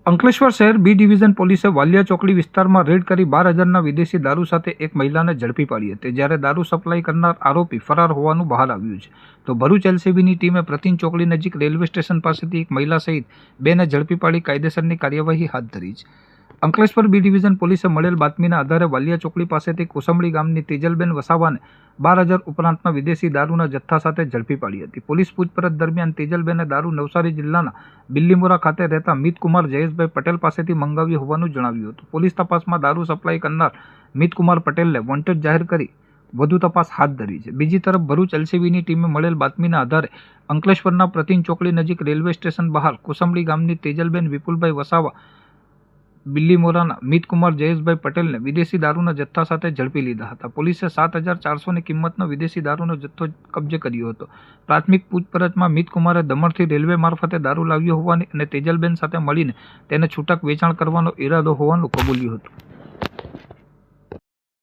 અંકલેશ્વર શહેર B division પોલીસે વાલિયા ચોકડી વિસ્તારમાં રેડ કરી 12,000ના વિદેશી દારૂ સાથે એક મહિલાને ઝડપી પાડી હતી, જ્યારે દારૂ સપ્લાય કરનાર આરોપી ફરાર હોવાનું બહાર આવ્યું છે. તો ભરૂચ એલસીબીની ટીમે પ્રતિન ચોકડી નજીક રેલવે સ્ટેશન પાસેથી એક મહિલા સહિત 2ને ઝડપી પાડી કાયદેસરની કાર્યવાહી હાથ ધરી છે. અંકલેશ્વર બી ડિવિઝન પોલીસે મળેલ બાતમીના આધારે વાલિયા ચોકડી પાસેથી કોસંબડી ગામની તેજલબેન વસાવાને 12,000 ઉપરાંતના વિદેશી દારૂના જથ્થા સાથે ઝડપી પાડી હતી. પોલીસ પૂછપરછ દરમિયાન તેજલબેને દારૂ નવસારી જિલ્લાના બિલ્લીમોરા ખાતે રહેતા મિતકુમાર જયેશભાઈ પટેલ પાસેથી મંગાવ્યું હોવાનું જણાવ્યું હતું. પોલીસ તપાસમાં દારૂ સપ્લાય કરનાર મિતકુમાર પટેલને વોન્ટેડ જાહેર કરી વધુ તપાસ હાથ ધરી છે. બીજી તરફ ભરૂચ એલસીબીની ટીમે મળેલ બાતમીના આધારે અંકલેશ્વરના પ્રતિન ચોકડી નજીક રેલવે સ્ટેશન બહાર કોસંબડી ગામની તેજલબેન વિપુલભાઈ વસાવા, બિલ્લીમોરાના મિતકુમાર જયેશભાઈ પટેલને વિદેશી દારૂના જથ્થા સાથે ઝડપી લીધા હતા. પોલીસે 7,400ની કિંમતનો વિદેશી દારૂનો જથ્થો કબજે કર્યો હતો. પ્રાથમિક પૂછપરછમાં મિતકુમારે દમણથી રેલવે મારફતે દારૂ લાવ્યો હોવાની અને તેજલબેન સાથે મળીને તેને છૂટક વેચાણ કરવાનો ઈરાદો હોવાનું કબૂલ્યું હતું.